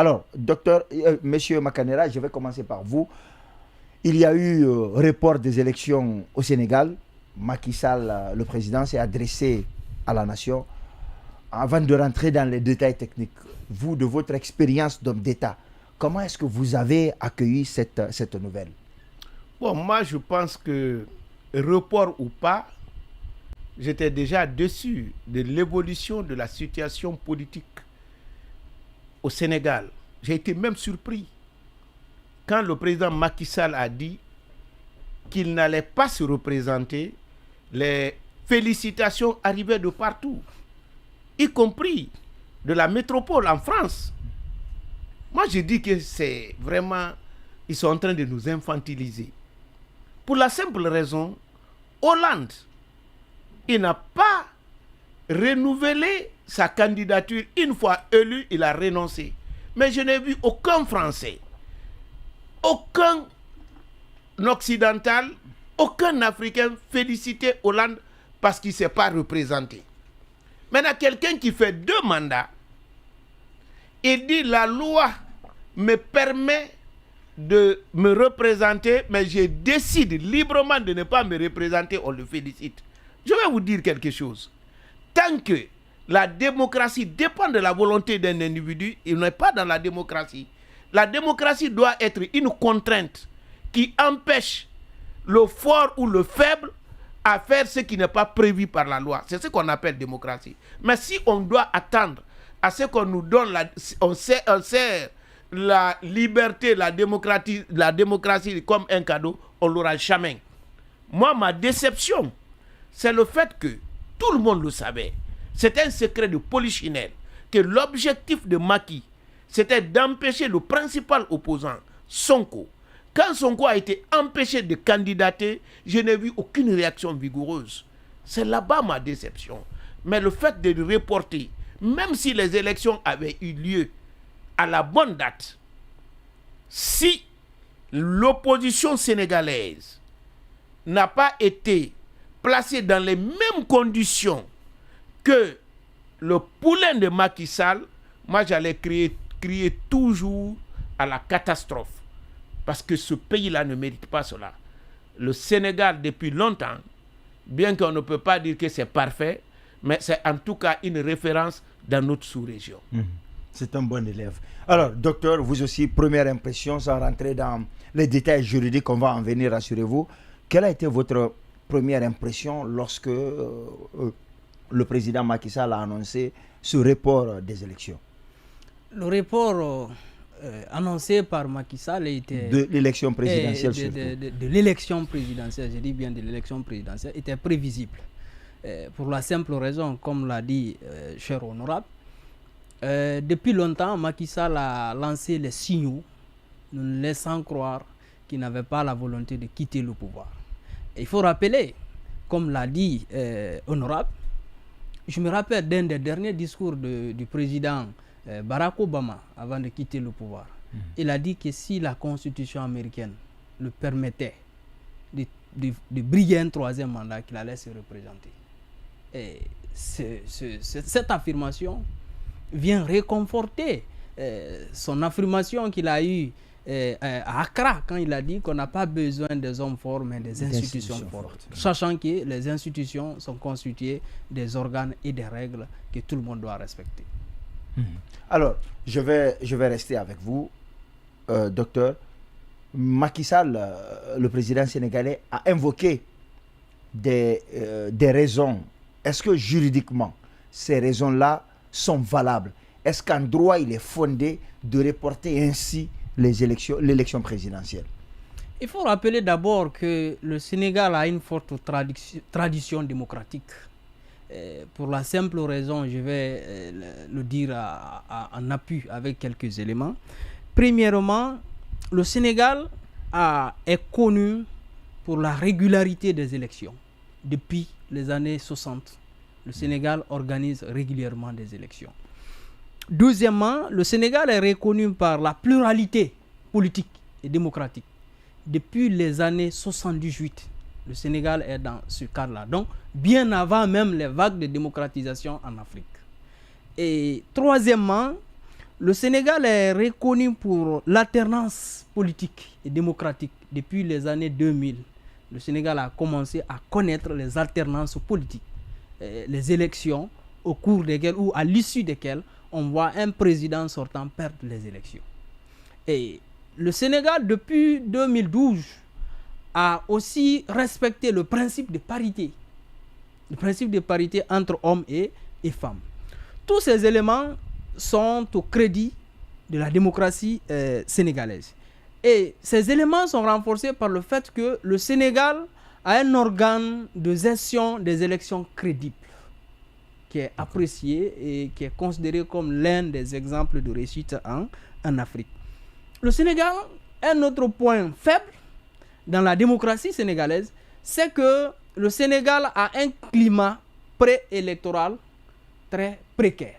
Alors, monsieur Makanera, je vais commencer par vous. Il y a eu report des élections au Sénégal. Macky Sall, le président, s'est adressé à la nation. Avant de rentrer dans les détails techniques, vous, de votre expérience d'homme d'État, comment est-ce que vous avez accueilli cette nouvelle? Bon, moi, je pense que, report ou pas, j'étais déjà déçu de l'évolution de la situation politique au Sénégal. J'ai été même surpris quand le président Macky Sall a dit qu'il n'allait pas se représenter. Les félicitations arrivaient de partout, y compris de la métropole en France. Moi, je dis que c'est vraiment... Ils sont en train de nous infantiliser. Pour la simple raison, Hollande, il n'a pas renouvelé sa candidature. Une fois élu, il a renoncé. Mais je n'ai vu aucun Français, aucun Occidental, aucun Africain féliciter Hollande parce qu'il ne s'est pas représenté. Maintenant, quelqu'un qui fait 2 mandats, il dit la loi me permet de me représenter, mais je décide librement de ne pas me représenter, on le félicite. Je vais vous dire quelque chose. Tant que la démocratie dépend de la volonté d'un individu, il n'est pas dans la démocratie. La démocratie doit être une contrainte qui empêche le fort ou le faible à faire ce qui n'est pas prévu par la loi. C'est ce qu'on appelle démocratie. Mais si on doit attendre à ce qu'on nous donne, on sert la liberté, la démocratie comme un cadeau, on ne l'aura jamais. Moi, ma déception, c'est le fait que tout le monde le savait. C'est un secret de polichinelle que l'objectif de Macky, c'était d'empêcher le principal opposant, Sonko. Quand Sonko a été empêché de candidater, je n'ai vu aucune réaction vigoureuse. C'est là-bas ma déception. Mais le fait de reporter, même si les élections avaient eu lieu à la bonne date, si l'opposition sénégalaise n'a pas été placée dans les mêmes conditions que le poulain de Macky Sall, moi j'allais crier toujours à la catastrophe. Parce que ce pays-là ne mérite pas cela. Le Sénégal, depuis longtemps, bien qu'on ne peut pas dire que c'est parfait, mais c'est en tout cas une référence dans notre sous-région. C'est un bon élève. Alors, docteur, vous aussi, première impression, sans rentrer dans les détails juridiques, on va en venir, rassurez-vous. Quelle a été votre première impression lorsque le président Macky Sall a annoncé ce report des élections? Le report annoncé par Macky Sall était... De l'élection présidentielle surtout. De l'élection présidentielle, je dis bien de l'élection présidentielle, était prévisible. Pour la simple raison, comme l'a dit cher honorable, depuis longtemps, Macky Sall a lancé les signaux, nous laissant croire qu'il n'avait pas la volonté de quitter le pouvoir. Et il faut rappeler, comme l'a dit honorable, je me rappelle d'un des derniers discours du président Barack Obama avant de quitter le pouvoir. Il a dit que si la constitution américaine le permettait de briguer un 3e mandat, qu'il allait se représenter. Et cette affirmation vient réconforter son affirmation qu'il a eue à Accra quand il a dit qu'on n'a pas besoin des hommes forts mais des institutions fortes. Sachant que les institutions sont constituées des organes et des règles que tout le monde doit respecter. Alors, je vais rester avec vous, docteur. Macky Sall, le président sénégalais, a invoqué des raisons. Est-ce que juridiquement, ces raisons-là sont valables? Est-ce qu'en droit, il est fondé de reporter ainsi l'élection présidentielle? Il faut rappeler d'abord que le Sénégal a une forte tradition démocratique. Pour la simple raison, je vais le dire en appui avec quelques éléments. Premièrement, le Sénégal est connu pour la régularité des élections. Depuis les années 60, le Sénégal organise régulièrement des élections. Deuxièmement, le Sénégal est reconnu par la pluralité politique et démocratique. Depuis les années 78, le Sénégal est dans ce cadre-là. Donc, bien avant même les vagues de démocratisation en Afrique. Et troisièmement, le Sénégal est reconnu pour l'alternance politique et démocratique. Depuis les années 2000, le Sénégal a commencé à connaître les alternances politiques, les élections au cours desquelles ou à l'issue desquelles on voit un président sortant perdre les élections. Et le Sénégal, depuis 2012, a aussi respecté le principe de parité. Le principe de parité entre hommes et femmes. Tous ces éléments sont au crédit de la démocratie sénégalaise. Et ces éléments sont renforcés par le fait que le Sénégal a un organe de gestion des élections crédible, qui est apprécié et qui est considéré comme l'un des exemples de réussite en Afrique. Le Sénégal, un autre point faible dans la démocratie sénégalaise, c'est que le Sénégal a un climat préélectoral très précaire.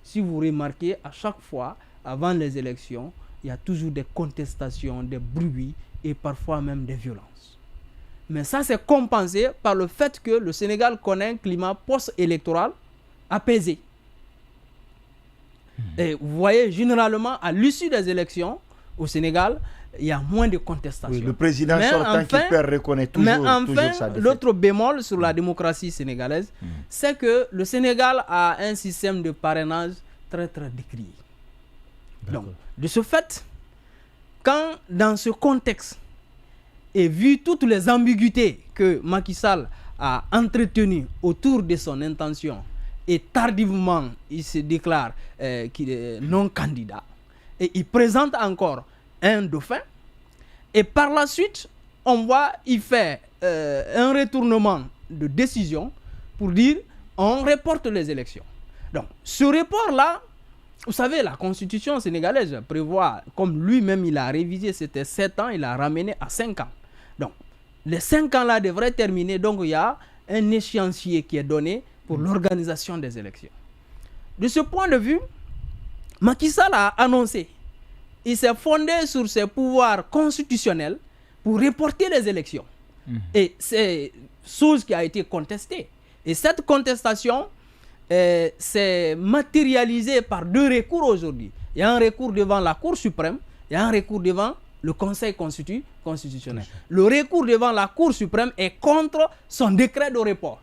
Si vous remarquez, à chaque fois, avant les élections, il y a toujours des contestations, des bruits et parfois même des violences. Mais ça, c'est compensé par le fait que le Sénégal connaît un climat post-électoral apaisé. Et vous voyez, généralement, à l'issue des élections, au Sénégal, il y a moins de contestations. Oui, le président sortant qui perd reconnaît toujours, toujours sa défaite. L'autre bémol sur la démocratie sénégalaise, c'est que le Sénégal a un système de parrainage très très décrié. Donc, de ce fait, quand dans ce contexte, et vu toutes les ambiguïtés que Macky Sall a entretenues autour de son intention, et tardivement, il se déclare qu'il est non candidat, et il présente encore un dauphin, et par la suite, on voit il fait un retournement de décision pour dire on reporte les élections. Donc, ce report-là, vous savez, la constitution sénégalaise prévoit, comme lui-même il a révisé, c'était 7 ans, il a ramené à 5 ans. Donc, les 5 ans-là devraient terminer, donc il y a un échéancier qui est donné pour l'organisation des élections. De ce point de vue, Macky Sall a annoncé, il s'est fondé sur ses pouvoirs constitutionnels pour reporter les élections. Et c'est chose qui a été contestée. Et cette contestation s'est matérialisée par 2 recours aujourd'hui. Il y a un recours devant la Cour suprême, il y a un recours devant le Conseil constitutionnel. Le recours devant la Cour suprême est contre son décret de report.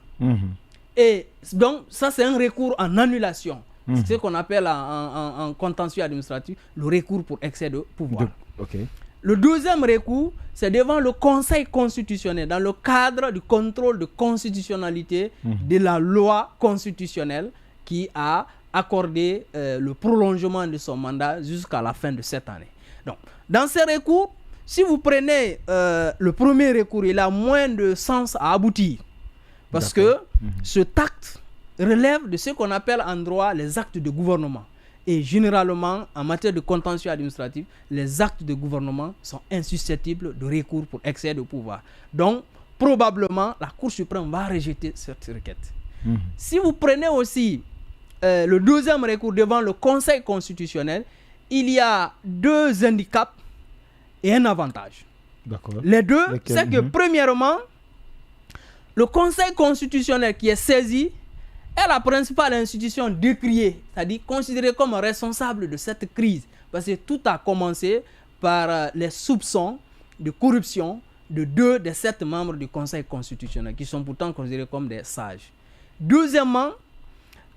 Et donc, ça c'est un recours en annulation. C'est ce qu'on appelle en contentieux administratif le recours pour excès de pouvoir. Le deuxième recours, c'est devant le Conseil constitutionnel, dans le cadre du contrôle de constitutionnalité de la loi constitutionnelle qui a accordé le prolongement de son mandat jusqu'à la fin de cette année. Donc, dans ces recours, si vous prenez le premier recours, il a moins de sens à aboutir. Parce que ce acte relève de ce qu'on appelle en droit les actes de gouvernement. Et généralement, en matière de contentieux administratif, les actes de gouvernement sont insusceptibles de recours pour excès de pouvoir. Donc, probablement, la Cour suprême va rejeter cette requête. Si vous prenez aussi le deuxième recours devant le Conseil constitutionnel, il y a 2 handicaps et un avantage. Les deux, c'est que premièrement, le Conseil constitutionnel qui est saisi est la principale institution décriée, c'est-à-dire considérée comme responsable de cette crise. Parce que tout a commencé par les soupçons de corruption de 2 des 7 membres du Conseil constitutionnel, qui sont pourtant considérés comme des sages. Deuxièmement,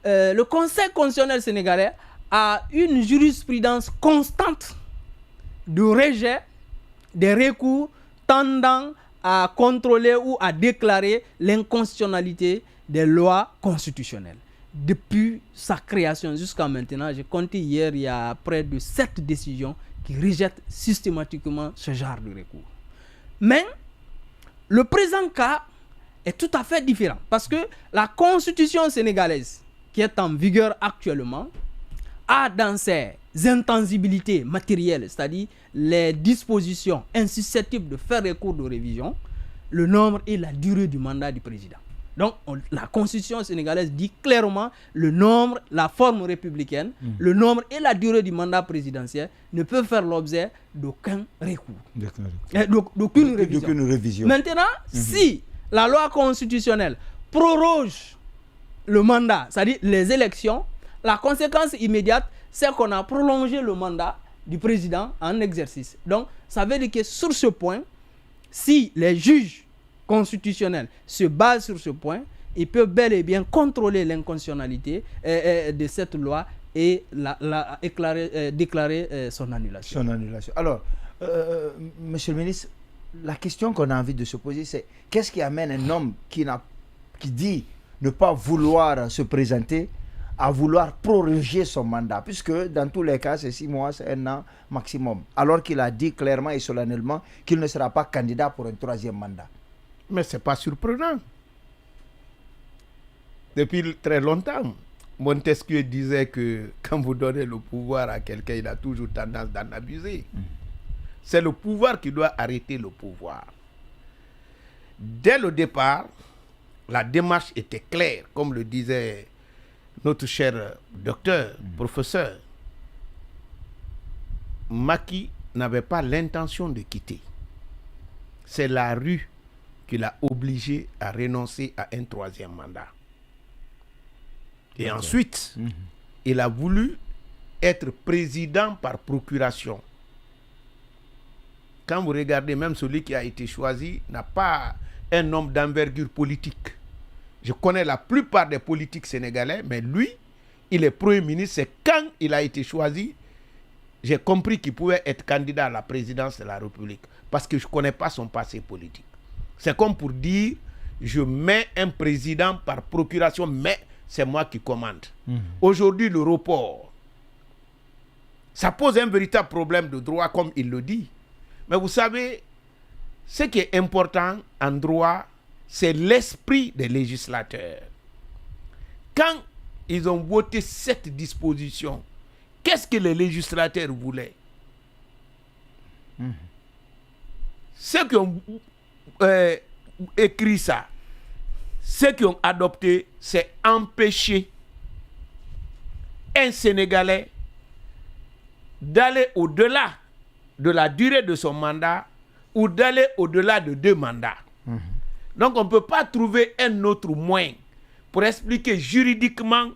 le Conseil constitutionnel sénégalais a une jurisprudence constante de rejet des recours tendant à contrôler ou à déclarer l'inconstitutionnalité des lois constitutionnelles. Depuis sa création jusqu'à maintenant, j'ai compté hier, il y a près de 7 décisions qui rejettent systématiquement ce genre de recours. Mais le présent cas est tout à fait différent parce que la constitution sénégalaise qui est en vigueur actuellement a dans ses intangibilités matérielles, c'est-à-dire les dispositions insusceptibles de faire recours de révision, le nombre et la durée du mandat du président. Donc, la constitution sénégalaise dit clairement le nombre, la forme républicaine, le nombre et la durée du mandat présidentiel ne peuvent faire l'objet d'aucun recours. D'aucune révision. Maintenant, si la loi constitutionnelle proroge le mandat, c'est-à-dire les élections, la conséquence immédiate, c'est qu'on a prolongé le mandat du président en exercice. Donc, ça veut dire que sur ce point, si les juges constitutionnels se basent sur ce point, ils peuvent bel et bien contrôler l'inconstitutionnalité de cette loi et déclarer son annulation. Alors, monsieur le ministre, la question qu'on a envie de se poser, c'est qu'est-ce qui amène un homme qui dit ne pas vouloir se présenter à vouloir proroger son mandat, puisque dans tous les cas, c'est 6 mois, c'est 1 an maximum, alors qu'il a dit clairement et solennellement qu'il ne sera pas candidat pour un 3e mandat. Mais ce n'est pas surprenant. Depuis très longtemps, Montesquieu disait que quand vous donnez le pouvoir à quelqu'un, il a toujours tendance d'en abuser. C'est le pouvoir qui doit arrêter le pouvoir. Dès le départ, la démarche était claire, comme le disait notre cher docteur, professeur. Macky n'avait pas l'intention de quitter. C'est la rue qui l'a obligé à renoncer à un 3e mandat. Et ensuite, il a voulu être président par procuration. Quand vous regardez, même celui qui a été choisi n'a pas un homme d'envergure politique. Je connais la plupart des politiques sénégalais, mais lui, il est Premier ministre. C'est quand il a été choisi, j'ai compris qu'il pouvait être candidat à la présidence de la République. Parce que je ne connais pas son passé politique. C'est comme pour dire, je mets un président par procuration, mais c'est moi qui commande. Aujourd'hui, le report, ça pose un véritable problème de droit, comme il le dit. Mais vous savez, ce qui est important en droit, c'est l'esprit des législateurs. Quand ils ont voté cette disposition, qu'est-ce que les législateurs voulaient? Ceux qui ont écrit ça, ceux qui ont adopté, c'est empêcher un Sénégalais d'aller au-delà de la durée de son mandat ou d'aller au-delà de 2 mandats. Donc on ne peut pas trouver un autre moyen pour expliquer juridiquement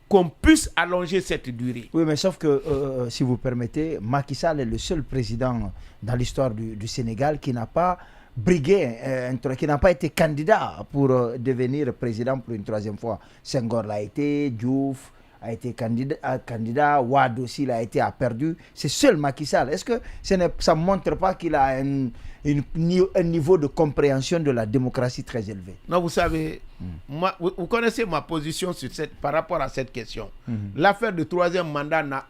qu'on puisse allonger cette durée. Oui, mais sauf que, si vous permettez, Macky Sall est le seul président dans l'histoire du Sénégal qui n'a pas brigué, qui n'a pas été candidat pour devenir président pour une 3e fois. Senghor l'a été, Diouf a été candidat, Wade aussi l'a été, a perdu. C'est seul Macky Sall. Est-ce que ça ne montre pas qu'il a un niveau de compréhension de la démocratie très élevé? Non, vous savez, moi, vous connaissez ma position par rapport à cette question. L'affaire du 3e mandat,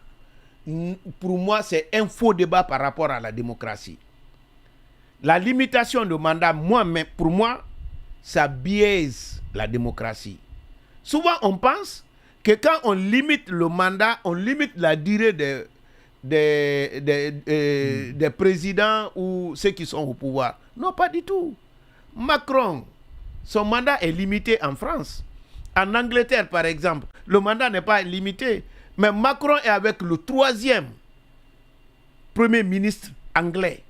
pour moi, c'est un faux débat par rapport à la démocratie. La limitation de mandat, pour moi, ça biaise la démocratie. Souvent, on pense que quand on limite le mandat, on limite la durée des présidents ou ceux qui sont au pouvoir. Non, pas du tout. Macron, son mandat est limité en France. En Angleterre, par exemple, le mandat n'est pas limité. Mais Macron est avec le 3e Premier ministre anglais.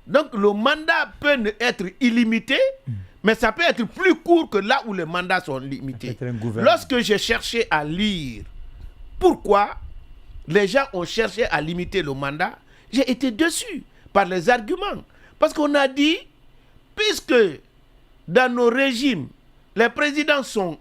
Donc le mandat peut être illimité, mais ça peut être plus court que là où les mandats sont limités. Lorsque j'ai cherché à lire pourquoi les gens ont cherché à limiter le mandat, j'ai été déçu par les arguments. Parce qu'on a dit, puisque dans nos régimes, les présidents sont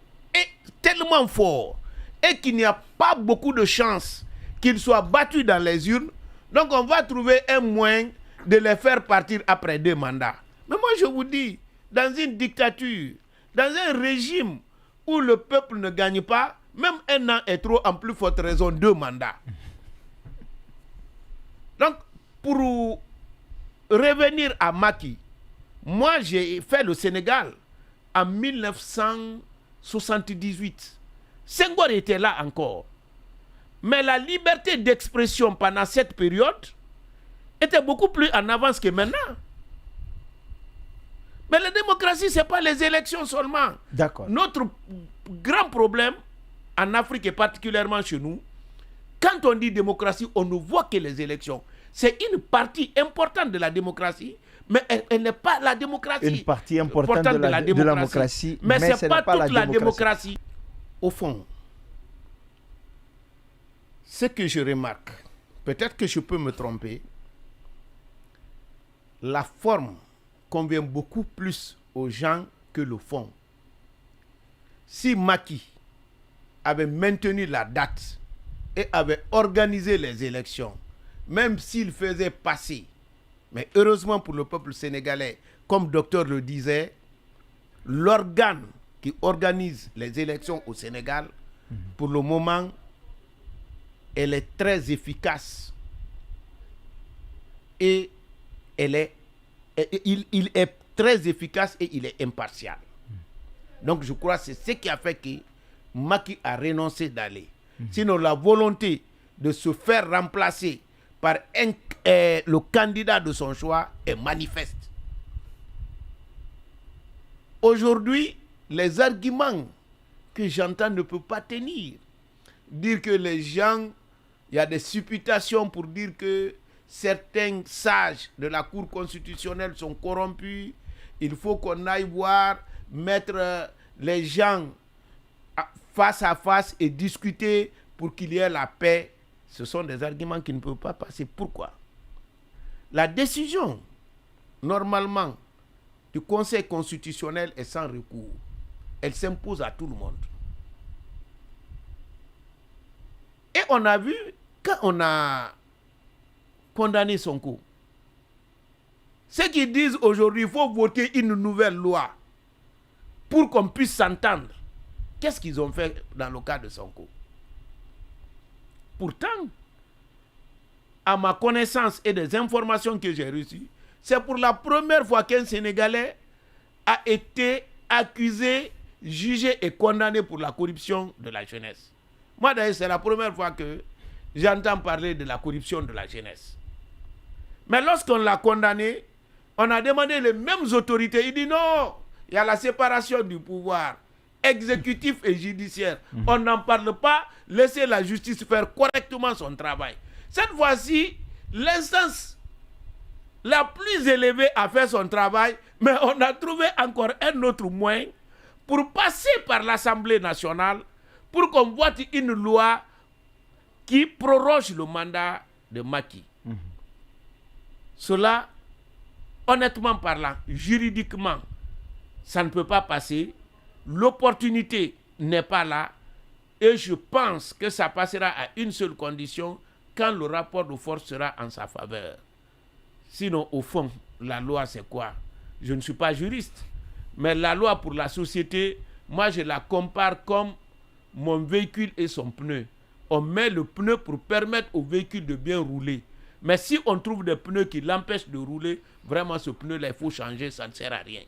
tellement forts et qu'il n'y a pas beaucoup de chances qu'ils soient battus dans les urnes, donc on va trouver un moyen de les faire partir après 2 mandats. Mais moi je vous dis, dans une dictature, dans un régime où le peuple ne gagne pas, même 1 an est trop, en plus forte raison 2 mandats. Donc, pour revenir à Macky, moi j'ai fait le Sénégal en 1978. Senghor était là encore. Mais la liberté d'expression pendant cette période était beaucoup plus en avance que maintenant. Mais la démocratie, ce n'est pas les élections seulement. D'accord. Notre grand problème en Afrique et particulièrement chez nous, quand on dit démocratie, on ne voit que les élections. C'est une partie importante de la démocratie, mais elle n'est pas la démocratie. Une partie importante de la démocratie, mais ce n'est pas toute la démocratie. Au fond, Ce que je remarque, peut-être que je peux me tromper, la forme convient beaucoup plus aux gens que le fond. Si Macky avait maintenu la date et avait organisé les élections, même s'il faisait passer, mais heureusement pour le peuple sénégalais, comme docteur le disait, l'organe qui organise les élections au Sénégal, pour le moment, elle est très efficace et il est très efficace et il est impartial. Donc je crois que c'est ce qui a fait que Macky a renoncé d'aller. Sinon la volonté de se faire remplacer par le candidat de son choix est manifeste. Aujourd'hui, les arguments que j'entends ne peuvent pas tenir. Dire que les gens, il y a des supputations pour dire que certains sages de la Cour constitutionnelle sont corrompus. Il faut qu'on aille voir, mettre les gens face à face et discuter pour qu'il y ait la paix. Ce sont des arguments qui ne peuvent pas passer. Pourquoi? La décision, normalement, du Conseil constitutionnel est sans recours. Elle s'impose à tout le monde. Et on a vu, quand on a condamné Sonko, ceux qui disent aujourd'hui qu'il faut voter une nouvelle loi pour qu'on puisse s'entendre, qu'est-ce qu'ils ont fait dans le cas de Sonko? Pourtant, à ma connaissance et des informations que j'ai reçues, c'est pour la première fois qu'un Sénégalais a été accusé, jugé et condamné pour la corruption de la jeunesse. Moi d'ailleurs, c'est la première fois que j'entends parler de la corruption de la jeunesse. Mais lorsqu'on l'a condamné, on a demandé les mêmes autorités. Il dit non, il y a la séparation du pouvoir exécutif et judiciaire. On n'en parle pas, laissez la justice faire correctement son travail. Cette fois-ci, l'instance la plus élevée a fait son travail, mais on a trouvé encore un autre moyen pour passer par l'Assemblée nationale pour qu'on vote une loi qui proroge le mandat de Macky. Cela, honnêtement parlant, juridiquement, ça ne peut pas passer. L'opportunité n'est pas là. Et je pense que ça passera à une seule condition, quand le rapport de force sera en sa faveur. Sinon, au fond, la loi, c'est quoi? Je ne suis pas juriste. Mais la loi pour la société, moi, je la compare comme mon véhicule et son pneu. On met le pneu pour permettre au véhicule de bien rouler. Mais si on trouve des pneus qui l'empêchent de rouler, vraiment, ce pneu-là, il faut changer, ça ne sert à rien.